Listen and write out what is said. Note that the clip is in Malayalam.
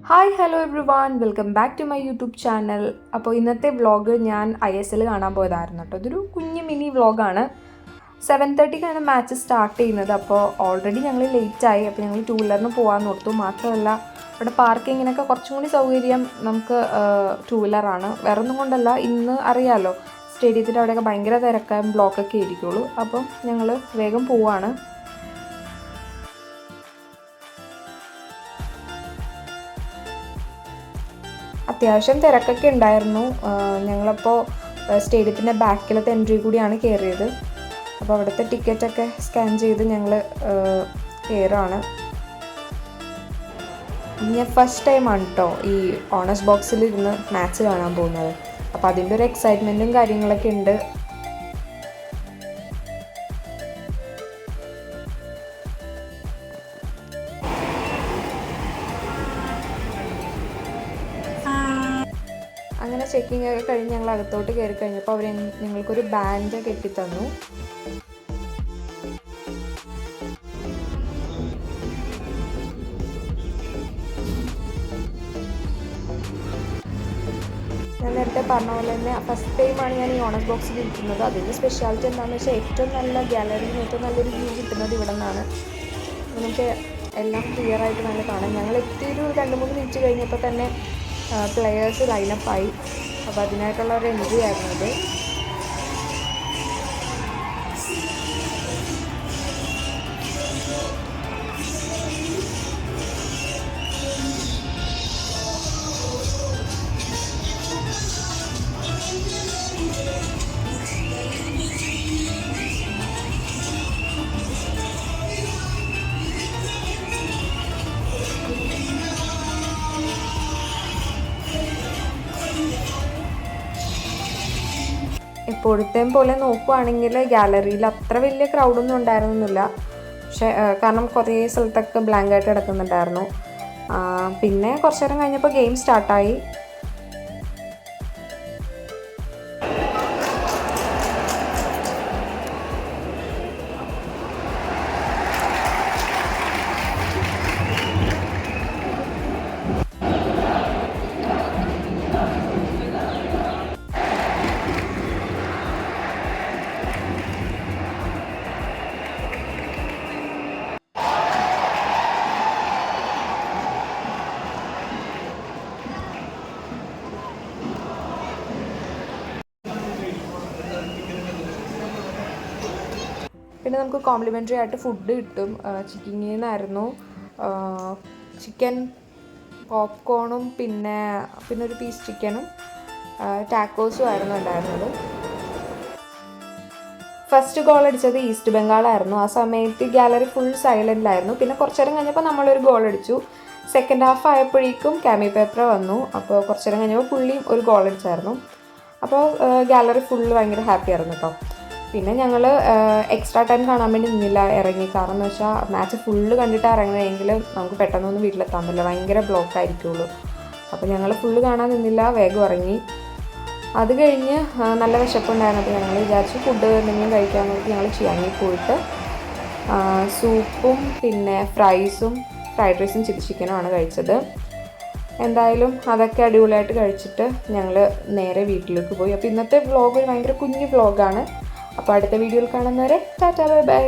Hi hello everyone, welcome back to my YouTube channel. അപ്പോൾ ഇന്നത്തെ വ്ളോഗ് ഞാൻ ISL കാണാൻ പോയതായിരുന്നു കേട്ടോ. അതൊരു കുഞ്ഞു മിനി വ്ളോഗാണ്. 7:30ക്കാണ് മാച്ച് സ്റ്റാർട്ട് ചെയ്യുന്നത്. അപ്പോൾ ഓൾറെഡി ഞങ്ങൾ ലേറ്റായി. അപ്പോൾ ഞങ്ങൾ 2 വീലറിന് പോകാമെന്ന് ഓർത്തു. മാത്രമല്ല ഇവിടെ പാർക്കിങ്ങിനൊക്കെ കുറച്ചും കൂടി സൗകര്യം നമുക്ക് 2 വീലറാണ്. വേറെ ഒന്നും കൊണ്ടല്ല, ഇന്ന് അറിയാമല്ലോ സ്റ്റേഡിയത്തിൻ്റെ അവിടെയൊക്കെ ഭയങ്കര തിരക്കായും ബ്ലോക്കൊക്കെ ആയിരിക്കുള്ളൂ. അപ്പം ഞങ്ങൾ വേഗം പോവാണ്. അത്യാവശ്യം തിരക്കൊക്കെ ഉണ്ടായിരുന്നു. ഞങ്ങളപ്പോൾ സ്റ്റേഡിയത്തിൻ്റെ ബാക്കിലത്തെ എൻട്രി കൂടിയാണ് കയറിയത്. അപ്പോൾ അവിടുത്തെ ടിക്കറ്റൊക്കെ സ്കാൻ ചെയ്ത് ഞങ്ങൾ കയറാണ്. ഞാൻ ഫസ്റ്റ് ടൈമാണ് കേട്ടോ ഈ ഓണേഴ്സ് ബോക്സിൽ ഇരുന്ന് മാച്ച് കാണാൻ പോകുന്നത്. അപ്പോൾ അതിൻ്റെ ഒരു എക്സൈറ്റ്മെൻറ്റും കാര്യങ്ങളൊക്കെ ഉണ്ട്. അങ്ങനെ ചെക്കിംഗ് ഒക്കെ കഴിഞ്ഞ് ഞങ്ങൾ അകത്തോട്ട് കയറി കഴിഞ്ഞപ്പോൾ അവർ ഞങ്ങൾക്കൊരു ബാൻഡ് കെട്ടിത്തന്നു. ഞാൻ നേരത്തെ പറഞ്ഞ പോലെ തന്നെ ഫസ്റ്റ് ടൈമാണ് ഞാൻ ഈ ഓണേഴ്സ് ബോക്സിൽ ഇരിക്കുന്നത്. അതിൻ്റെ സ്പെഷ്യാലിറ്റി എന്താണെന്ന് വെച്ചാൽ ഏറ്റവും നല്ല ഗ്യാലറിയിൽ ഏറ്റവും നല്ലൊരു വ്യൂ കിട്ടുന്നത് ഇവിടെ നിന്നാണ്. നമുക്ക് എല്ലാം ക്ലിയറായിട്ട് നല്ല കാണാം. ഞങ്ങൾ എത്തിയൊരു 2-3 മിനിറ്റ് കഴിഞ്ഞപ്പോൾ തന്നെ പ്ലെയേഴ്സ് ലൈനപ്പായി. അപ്പോൾ അതിനായിട്ടുള്ള ഒരു എൻട്രി ആയിരുന്നു ഇത്. എപ്പോഴത്തെയും പോലെ നോക്കുവാണെങ്കിൽ ഗാലറിയിൽ അത്ര വലിയ ക്രൗഡൊന്നും ഉണ്ടായിരുന്നില്ല. പക്ഷേ കാരണം കുറേ സ്ഥലത്തൊക്കെ ബ്ലാങ്കായിട്ട് കിടക്കുന്നുണ്ടായിരുന്നു. പിന്നെ കുറച്ച് നേരം കഴിഞ്ഞപ്പോൾ ഗെയിം സ്റ്റാർട്ടായി. പിന്നെ നമുക്ക് കോംപ്ലിമെൻ്ററി ആയിട്ട് ഫുഡ് കിട്ടും. ചിക്കിങ്ങിൽ നിന്നായിരുന്നു ചിക്കൻ പോപ്കോണും പിന്നെ ഒരു പീസ് ചിക്കനും ടാക്കോസും ആയിരുന്നു ഉണ്ടായിരുന്നത്. ഫസ്റ്റ് ഗോൾ അടിച്ചത് ഈസ്റ്റ് ബംഗാളായിരുന്നു. ആ സമയത്ത് ഗാലറി ഫുൾ സൈലൻ്റായിരുന്നു. പിന്നെ കുറച്ച് നേരം കഴിഞ്ഞപ്പോൾ നമ്മളൊരു ഗോൾ അടിച്ചു. സെക്കൻഡ് ഹാഫ് ആയപ്പോഴേക്കും കാമി പേപ്പർ വന്നു. അപ്പോൾ കുറച്ച് നേരം കഴിഞ്ഞപ്പോൾ പുള്ളിയും ഒരു ഗോൾ അടിച്ചായിരുന്നു. അപ്പോൾ ഗാലറി ഫുള്ള് ഭയങ്കര ഹാപ്പി ആയിരുന്നു കേട്ടോ. പിന്നെ ഞങ്ങൾ എക്സ്ട്രാ ടൈം കാണാൻ വേണ്ടി നിന്നില്ല, ഇറങ്ങി. കാരണം എന്ന് വെച്ചാൽ മാച്ച് ഫുള്ള് കണ്ടിട്ട് ഇറങ്ങണമെങ്കിൽ നമുക്ക് പെട്ടെന്നൊന്നും വീട്ടിലെത്താൻ പറ്റില്ല, ഭയങ്കര ബ്ലോക്ക് ആയിരിക്കുള്ളൂ. അപ്പോൾ ഞങ്ങൾ ഫുള്ള് കാണാൻ നിന്നില്ല, വേഗം ഇറങ്ങി. അത് കഴിഞ്ഞ് നല്ല വിശപ്പുണ്ടായിരുന്നു. അപ്പോൾ ഞങ്ങൾ വിചാരിച്ചു ഫുഡ് എന്തെങ്കിലും കഴിക്കാൻ നോക്കി ഞങ്ങൾ ചിയാങ്ങിൽ പോയിട്ട് സൂപ്പും പിന്നെ ഫ്രൈഡ് റൈസും ചില്ലി ചിക്കനുമാണ് കഴിച്ചത്. എന്തായാലും അതൊക്കെ അടിപൊളിയായിട്ട് കഴിച്ചിട്ട് ഞങ്ങൾ നേരെ വീട്ടിലേക്ക് പോയി. അപ്പോൾ ഇന്നത്തെ വ്ളോഗ് ഒരു ഭയങ്കര കുഞ്ഞു വ്ളോഗാണ്. അപ്പോൾ അടുത്ത വീഡിയോയിൽ കാണുന്നവരെ ടാറ്റാ ബൈ ബൈ.